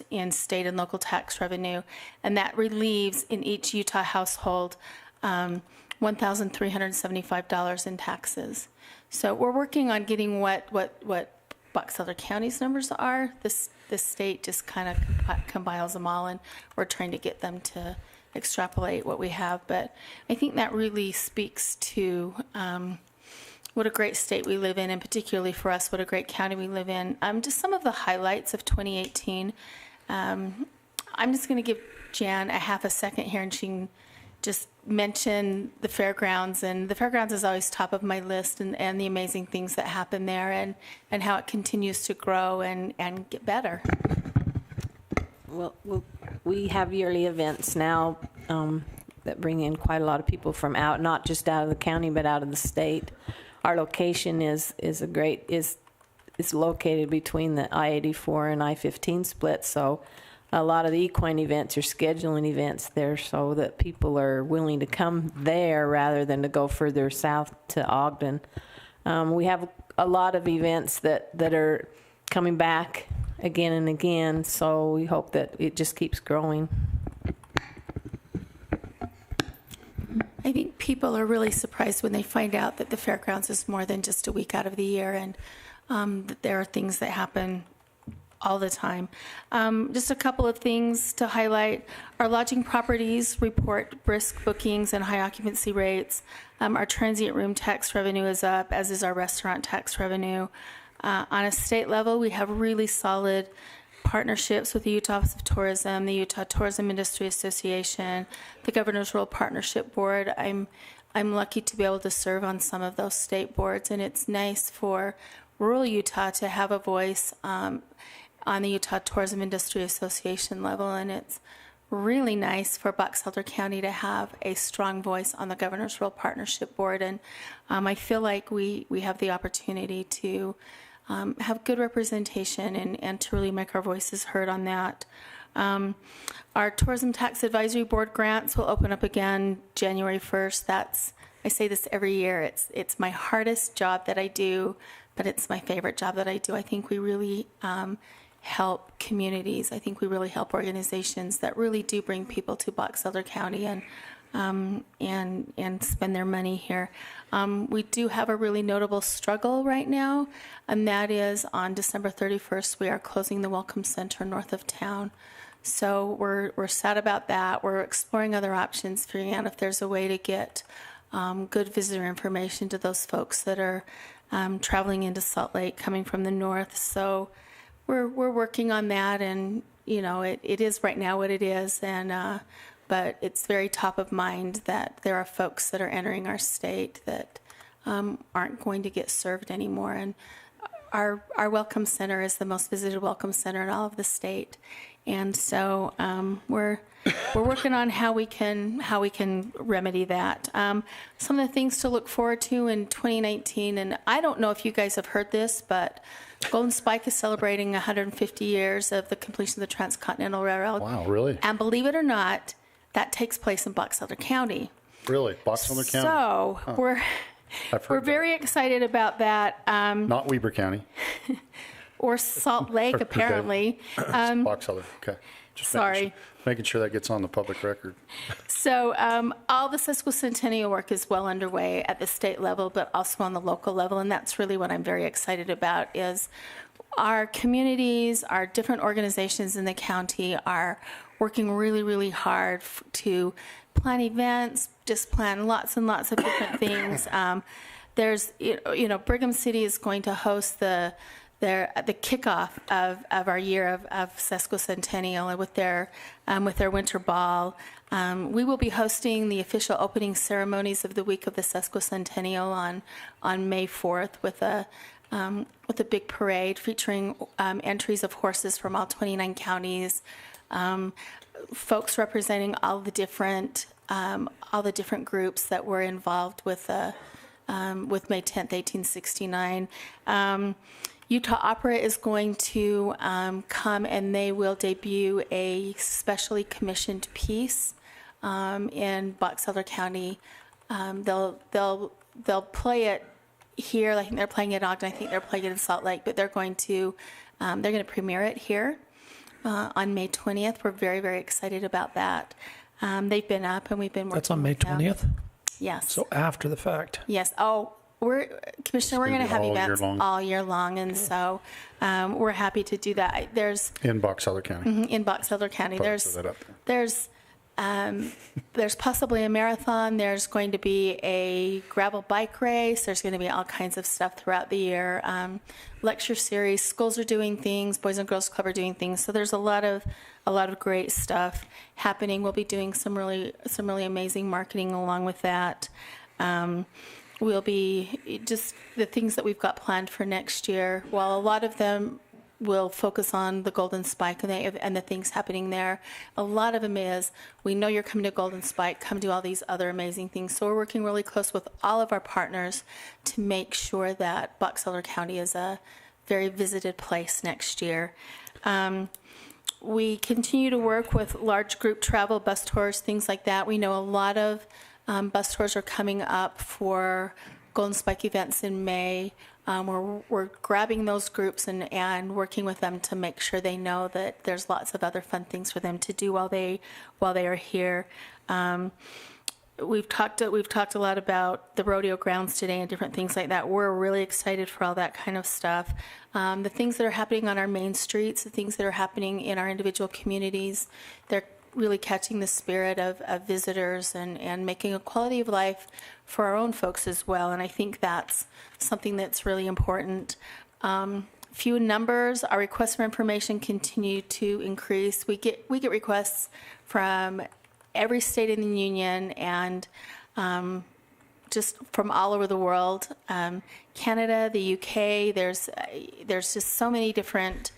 in state and local tax revenue, and that relieves in each Utah household $1,375 in taxes. So we're working on getting what Box Elder County's numbers are. This state just kind of compiles them all, and we're trying to get them to extrapolate what we have. But I think that really speaks to what a great state we live in, and particularly for us, what a great county we live in. Just some of the highlights of 2018. I'm just going to give Jan a half a second here, and she can just mention the fairgrounds. And the fairgrounds is always top of my list, and the amazing things that happen there, and how it continues to grow and get better. Well, we have yearly events now that bring in quite a lot of people from out, not just out of the county, but out of the state. Our location is located between the I-84 and I-15 split, so a lot of the equine events are scheduling events there so that people are willing to come there rather than to go further south to Ogden. We have a lot of events that are coming back again and again, so we hope that it just keeps growing. I think people are really surprised when they find out that the fairgrounds is more than just a week out of the year, and that there are things that happen all the time. Just a couple of things to highlight. Our lodging properties report brisk bookings and high occupancy rates. Our transient room tax revenue is up, as is our restaurant tax revenue. On a state level, we have really solid partnerships with the Utah Office of Tourism, the Utah Tourism Industry Association, the Governor's Rural Partnership Board. I'm lucky to be able to serve on some of those state boards, and it's nice for rural Utah to have a voice on the Utah Tourism Industry Association level, and it's really nice for Box Elder County to have a strong voice on the Governor's Rural Partnership Board, and I feel like we have the opportunity to have good representation and to really make our voices heard on that. Our Tourism Tax Advisory Board grants will open up again January 1st. I say this every year, it's my hardest job that I do, but it's my favorite job that I do. I think we really help communities. I think we really help organizations that really do bring people to Box Elder County and spend their money here. We do have a really notable struggle right now, and that is on December 31st, we are closing the Welcome Center north of town. So we're sad about that. We're exploring other options, figuring out if there's a way to get good visitor information to those folks that are traveling into Salt Lake coming from the north. So we're working on that, and it is right now what it is, and but it's very top of mind that there are folks that are entering our state that aren't going to get served anymore. And our Welcome Center is the most visited Welcome Center in all of the state, and so we're working on how we can remedy that. Some of the things to look forward to in 2019, and I don't know if you guys have heard this, but Golden Spike is celebrating 150 years of the completion of the Transcontinental Railroad. Wow, really? And believe it or not, that takes place in Box Elder County. Really? Box Elder County? So we're very excited about that. Not Weber County. Or Salt Lake, apparently. Box Elder, okay. Just Sorry. Making sure that gets on the public record. So all the sesquicentennial work is well underway at the state level, but also on the local level, and that's really what I'm very excited about is our communities, our different organizations in the county are working really, really hard to plan events, just plan lots and lots of different things. There's, Brigham City is going to host the kickoff of our year of sesquicentennial with their winter ball. We will be hosting the official opening ceremonies of the week of the sesquicentennial on May 4th with a with a big parade featuring entries of horses from all 29 counties, folks representing all the different groups that were involved with May 10th, 1869. Utah Opera is going to come, and they will debut a specially commissioned piece in Box Elder County. They'll play it here. I think they're playing it in Ogden. I think they're playing it in Salt Lake, but they're going to premiere it here on May 20th. We're very, very excited about that. They've been up, and we've been working. That's on May 20th? Yes. So after the fact. Yes. Oh, Commissioner, we're going to have events all year long, and so we're happy to do that. There's In Box Elder County. in Box Elder County. Probably set that up. There's possibly a marathon. There's going to be a gravel bike race. There's going to be all kinds of stuff throughout the year. Lecture series. Schools are doing things. Boys and Girls Club are doing things. So there's a lot of great stuff happening. We'll be doing some really amazing marketing along with that. We'll be just the things that we've got planned for next year. While a lot of them will focus on the Golden Spike and the things happening there, a lot of them is, we know you're coming to Golden Spike, come do all these other amazing things. So we're working really close with all of our partners to make sure that Box Elder County is a very visited place next year. We continue to work with large group travel, bus tours, things like that. We know a lot of bus tours are coming up for Golden Spike events in May. We're grabbing those groups and working with them to make sure they know that there's lots of other fun things for them to do while they are here. We've talked a lot about the rodeo grounds today and different things like that. We're really excited for all that kind of stuff. The things that are happening on our main streets, the things that are happening in our individual communities, they're really catching the spirit of visitors and making a quality of life for our own folks as well. And I think that's something that's really important. Few numbers, our requests for information continue to increase. We get requests from every state in the union and just from all over the world. Canada, the UK, there's just so many different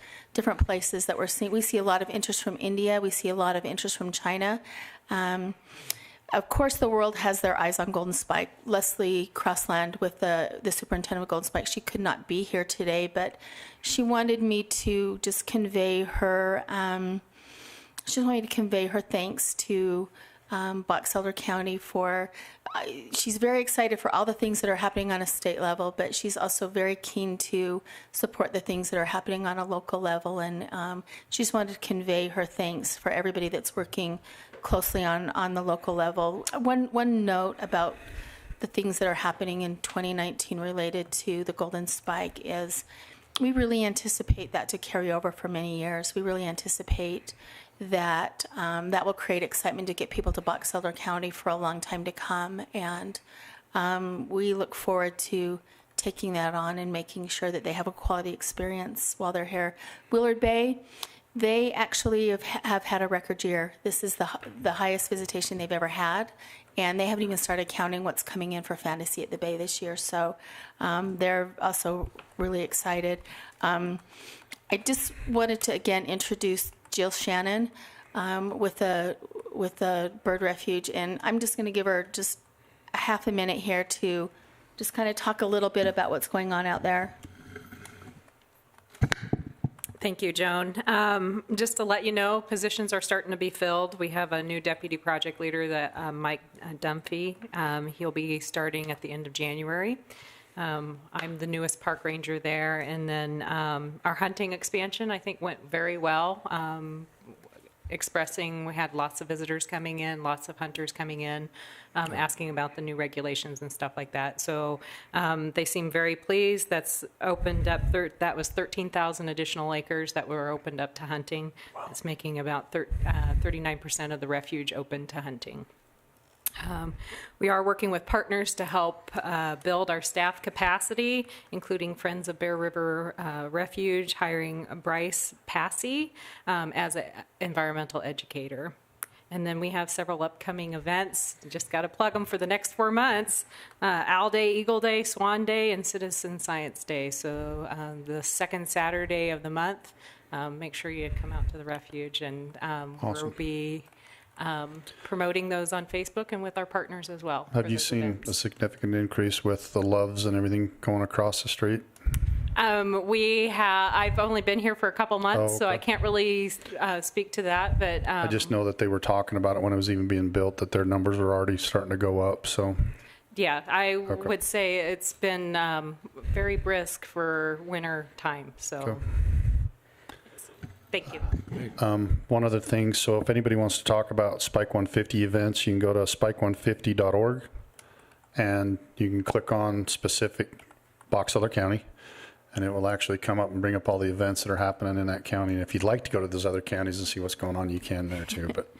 places that we're seeing. We see a lot of interest from India. We see a lot of interest from China. Of course, the world has their eyes on Golden Spike. Leslie Crossland, with the superintendent of Golden Spike, she could not be here today, but she wanted me to just convey her. She wanted me to convey her thanks to Box Elder County for. She's very excited for all the things that are happening on a state level, but she's also very keen to support the things that are happening on a local level, and she just wanted to convey her thanks for everybody that's working closely on the local level. One note about the things that are happening in 2019 related to the Golden Spike is we really anticipate that to carry over for many years. We really anticipate that that will create excitement to get people to Box Elder County for a long time to come. And we look forward to taking that on and making sure that they have a quality experience while they're here. Willard Bay, they actually have had a record year. This is the highest visitation they've ever had. And they haven't even started counting what's coming in for Fantasy at the Bay this year. So they're also really excited. I just wanted to, again, introduce Jill Shannon with the Bird Refuge, and I'm just going to give her just a half a minute here to just kind of talk a little bit about what's going on out there. Thank you, Joan. Just to let you know, positions are starting to be filled. We have a new deputy project leader, that Mike Dunphy. He'll be starting at the end of January. I'm the newest park ranger there, and then our hunting expansion, I think, went very well. We had lots of visitors coming in, lots of hunters coming in, asking about the new regulations and stuff like that. So they seem very pleased. That's opened up, that was 13,000 additional acres that were opened up to hunting. Wow. It's making about 39% of the refuge open to hunting. We are working with partners to help build our staff capacity, including Friends of Bear River Refuge, hiring Bryce Passy as an environmental educator. And then we have several upcoming events. Just got to plug them for the next 4 months. Owl Day, Eagle Day, Swan Day, and Citizen Science Day. So the second Saturday of the month, make sure you come out to the refuge. And Awesome. we'll be promoting those on Facebook and with our partners as well. Have for you those seen events. a significant increase with the loves and everything going across the street? I've only been here for a couple months, Oh, so I okay. can't really speak to that. But I just know that they were talking about it when it was even being built, that their numbers were already starting to go up, so. yeah, I would say it's been very brisk for winter time. So, Okay. thank you. One other thing, so if anybody wants to talk about Spike 150 events, you can go to spike150.org and you can click on specific Box Elder County, and it will actually come up and bring up all the events that are happening in that county. And if you'd like to go to those other counties and see what's going on, you can there too, but.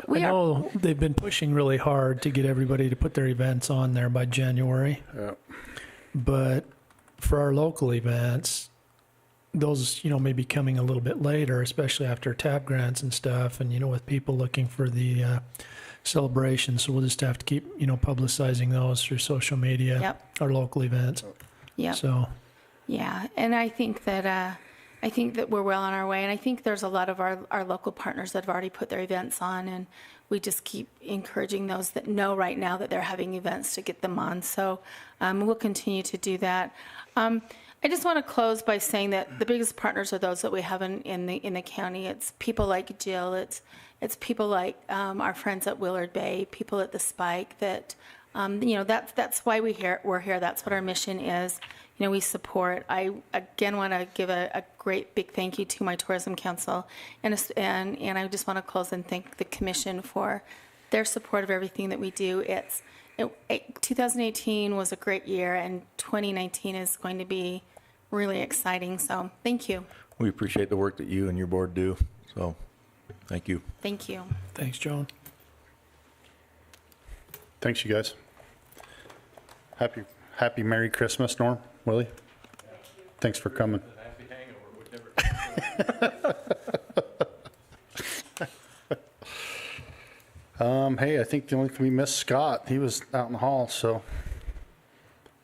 I know they've been pushing really hard to get everybody to put their events on there by January. Yeah. But for our local events, those, may be coming a little bit later, especially after TAP grants and stuff, and, with people looking for the celebrations. So we'll just have to keep, publicizing those through social media, Yep. our local events. Yep. So, Yeah, and I think that we're well on our way, and I think there's a lot of our local partners that have already put their events on, and we just keep encouraging those that know right now that they're having events to get them on. So we'll continue to do that. I just want to close by saying that the biggest partners are those that we have in the county. It's people like Jill. It's people like our friends at Willard Bay, people at the Spike. That that's why we're here. That's what our mission is. We support. I again want to give a great big thank you to my tourism council, and I just want to close and thank the commission for their support of everything that we do. 2018 was a great year, and 2019 is going to be really exciting. So thank you. We appreciate the work that you and your board do, so thank you. Thank you. thanks, Joan. Thanks, you guys. Happy Merry Christmas, Norm, Willie. Thanks for coming. Hey, I think the only thing we missed, Scott. He was out in the hall, so.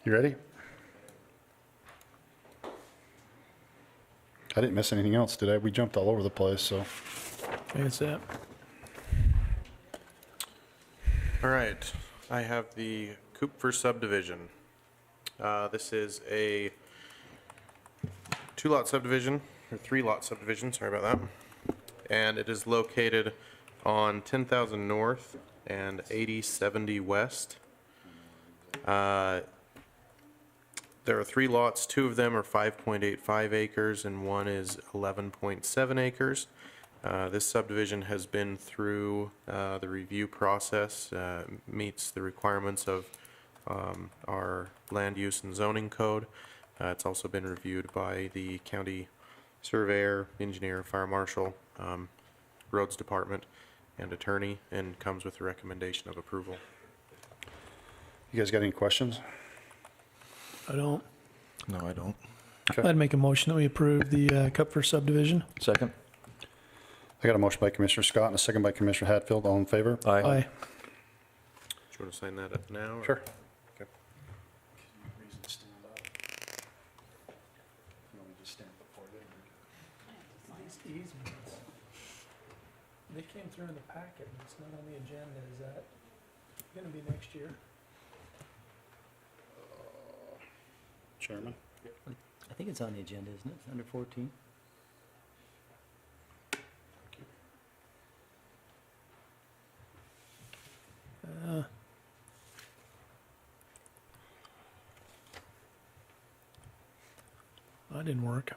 You ready? I didn't miss anything else, did I? We jumped all over the place, so. I think it's it. All right, I have the Coopfer subdivision. This is a 2-lot subdivision, or 3-lot subdivision, sorry about that. And it is located on 10,000 North and 8070 West. There are 3 lots, 2 of them are 5.85 acres and one is 11.7 acres. This subdivision has been through the review process, meets the requirements of our land use and zoning code. It's also been reviewed by the county surveyor, engineer, fire marshal, roads department, and attorney, and comes with a recommendation of approval. You guys got any questions? I don't. No, I don't. I'd make a motion that we approve the Cupfer subdivision. Second? I got a motion by Commissioner Scott and a second by Commissioner Hatfield. All in favor? Aye. Aye. Do you want to sign that up now? or- Sure. Okay. These easements, they came through in the packet, and it's not on the agenda. Is that going to be next year? Chairman? I think it's on the agenda, isn't it? It's under 14. That didn't work.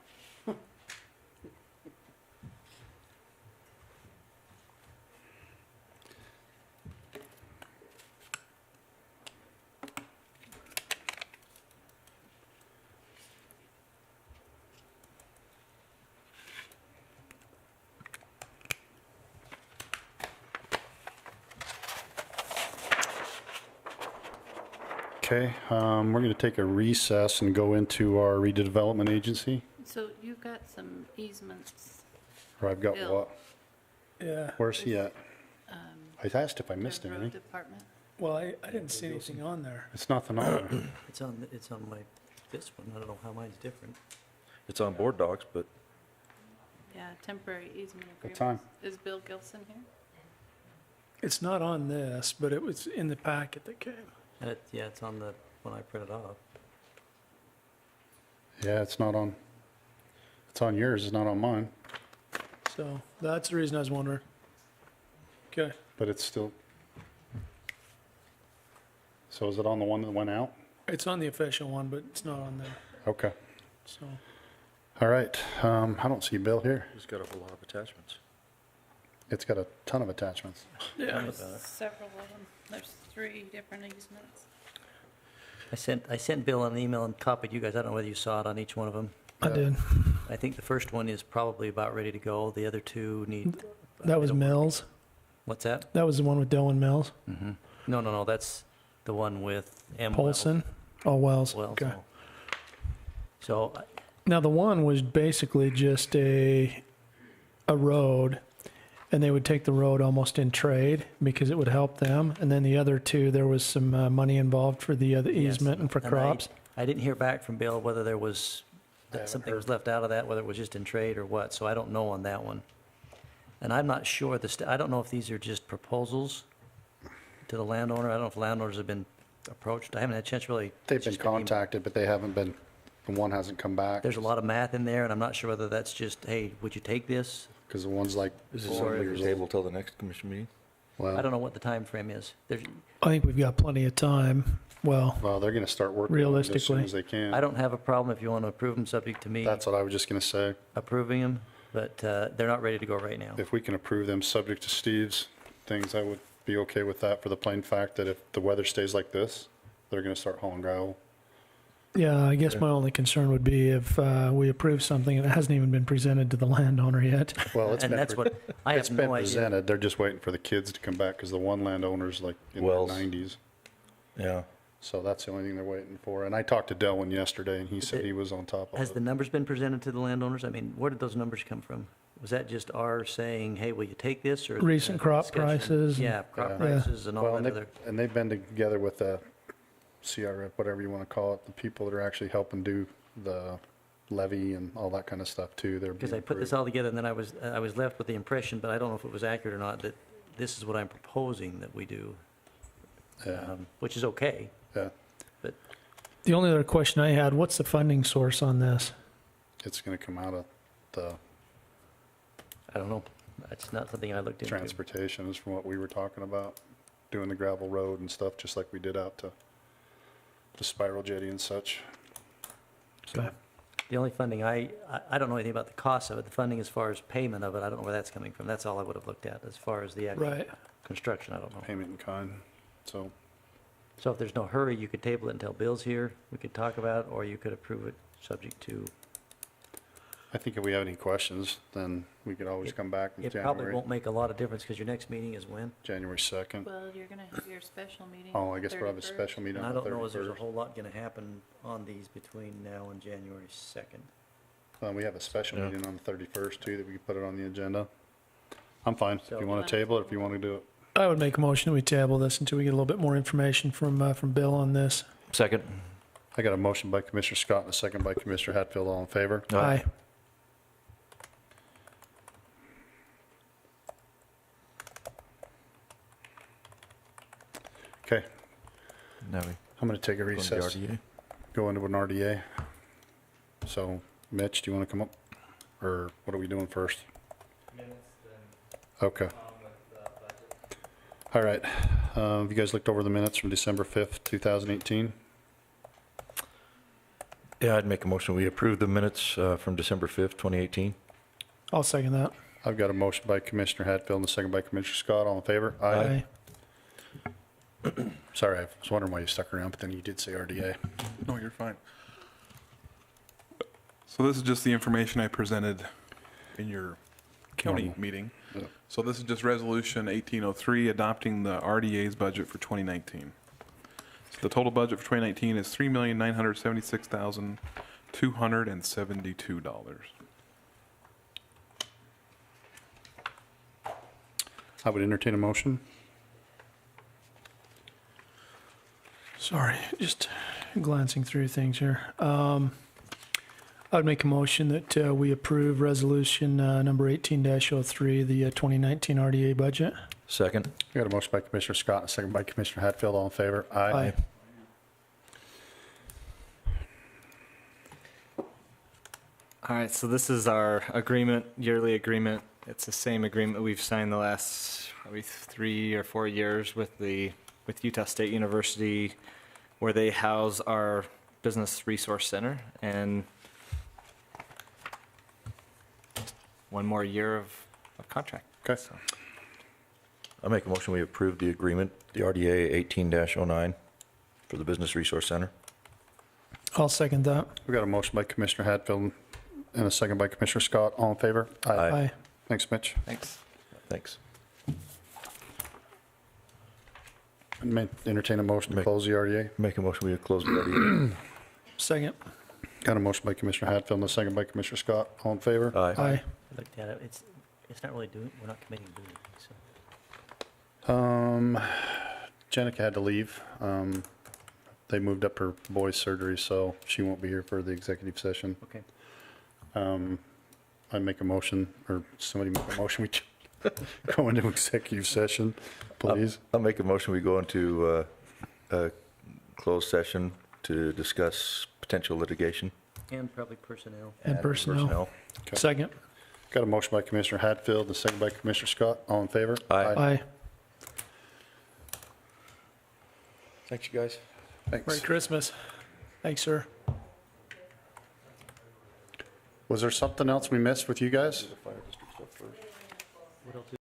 Okay, we're going to take a recess and go into our redevelopment agency. So you've got some easements. Or I've got Bill. what? Yeah. Where's he at? I asked if I missed The road anything. department. Well, I didn't see anything on there. It's nothing on there. It's on my, this one, I don't know how mine's different. It's on board docs, but Yeah, temporary easement What agreement. time? Is Bill Gilson here? It's not on this, but it was in the packet that came. Yeah, it's on the one I printed off. Yeah, it's not on, it's on yours, it's not on mine, So that's the reason I was wondering. Okay. but it's still. So is it on the one that went out? It's on the official one, but it's not on there. Okay. So All right. I don't see Bill here. it's got a whole lot of attachments. It's got a ton of attachments. yeah. Several of them. There's 3 different easements. I sent Bill an email and copied you guys. I don't know whether you saw it on each one of them. I did. I think the first one is probably about ready to go. The other 2 need. That was Mills. What's that? That was the one with Dylan Mills. Mm-hmm. No, that's the one with M. Polson. Oh, Wells. Wells. Okay. So, Now the one was basically just a road, and they would take the road almost in trade because it would help them. And then the other 2, there was some money involved for the other yes, easement and for and crops. I didn't hear back from Bill whether there was that something was left out of that, whether it was just in trade or what. So I don't know on that one. And I'm not sure. I don't know if these are just proposals to the landowner. I don't know if landowners have been approached. I haven't had a chance to really. They've it's been just an email. contacted, but they haven't been, the one hasn't come back. There's a lot of math in there, and I'm not sure whether that's just, hey, would you take this? Because the one's like Is this 4 on years the table old. till the next commission meeting? Well, I don't know what the time frame is. There's, I think we've got plenty of time. Well, they're going to start working on it as soon Realistically. as they can. I don't have a problem if you want to approve them, subject to me That's what I was just going to say. approving them, but they're not ready to go right now. If we can approve them subject to Steve's things, I would be okay with that for the plain fact that if the weather stays like this, they're going to start hauling gravel. yeah, I guess my only concern would be if we approve something and it hasn't even been presented to the landowner yet. Well, it's And been, that's what, I it's have been no idea. presented. They're just waiting for the kids to come back because the one landowner's like in Wells. their 90s. Yeah. So that's the only thing they're waiting for. And I talked to Delwyn yesterday and he said he was on top of Has it. the numbers been presented to the landowners? I mean, where did those numbers come from? Was that just our saying, hey, will you take this, or? Recent crop discussion? prices and- Yeah, crop Yeah. prices and all Well, that and other. and they've been together with the CRF, whatever you want to call it, the people that are actually helping do the levy and all that kind of stuff too. They're Because being I put this approved. all together, and then I was left with the impression, but I don't know if it was accurate or not, that this is what I'm proposing that we do, Yeah, which is okay. yeah. But The only other question I had, what's the funding source on this? It's going to come out of the I don't know. That's not something I looked into. transportation is from what we were talking about, doing the gravel road and stuff, just like we did out to the spiral jetty and such. Okay. The only funding, I don't know anything about the cost of it. The funding as far as payment of it, I don't know where that's coming from. That's all I would have looked at. As far as the actual Right. construction, I don't know. Payment in kind, so. So if there's no hurry, you could table it until Bill's here, we could talk about it, or you could approve it subject to. I think if we have any questions, then we could always come back in It probably January, won't make a lot of difference, because your next meeting is when? January 2nd. Well, you're going to have your special meeting. Oh, I guess we'll have a 31st. special meeting And I on the don't know if there's a 31st. whole lot gonna happen on these between now and January 2nd. We have a special Yeah. meeting on the 31st too, that we could put it on the agenda. I'm fine. If So- you want to table it, if you want to do it. I would make a motion that we table this until we get a little bit more information from Bill on this. Second. I got a motion by Commissioner Scott and a second by Commissioner Hatfield. All in favor? Aye. Okay, Now we I'm going to take a go into the recess, RDA. go into an RDA. So Mitch, do you want to come up? Or what are we doing first? Okay. All right. Have you guys looked over the minutes from December 5th, 2018? Yeah, I'd make a motion. We approve the minutes from December 5th, 2018. I'll second that. I've got a motion by Commissioner Hatfield and a second by Commissioner Scott. All in favor? Aye. Sorry, I was wondering why you stuck around, but then you did say RDA. No, you're fine. So this is just the information I presented in your county Normal. meeting. Yeah. So this is just resolution 1803, adopting the RDA's budget for 2019. So the total budget for 2019 is $3,976,272. I would entertain a motion. Sorry, just glancing through things here. I would make a motion that we approve resolution number 18-03, the 2019 RDA budget. Second. We got a motion by Commissioner Scott, and a second by Commissioner Hatfield. All in favor? Aye. All right, so this is our agreement, yearly agreement. It's the same agreement we've signed the last probably 3 or 4 years with Utah State University, where they house our Business Resource Center, and one more year of contract. Okay. So, I'll make a motion, we approve the agreement, the RDA 18-09 for the Business Resource Center. I'll second that. We got a motion by Commissioner Hatfield and a second by Commissioner Scott. All in favor? Aye. Thanks, Mitch. thanks. Thanks. Entertain a motion to Make- close the RDA. Make a motion, we close the RDA. Second. Got a motion by Commissioner Hatfield and a second by Commissioner Scott. All in favor? Aye. Aye. I looked at it, it's not really doing, we're not committing to doing anything, so. Jenica had to leave. They moved up her boy's surgery, so she won't be here for the executive session. Okay. I'd make a motion, or somebody make a motion, we go into executive session, please. I'll make a motion, we go into a closed session to discuss potential litigation. And probably personnel. And personnel. Okay. Second. Got a motion by Commissioner Hatfield and a second by Commissioner Scott. All in favor? Aye. Aye. Thanks, you guys. Merry Thanks. Christmas. Thanks, sir. Was there something else we missed with you guys?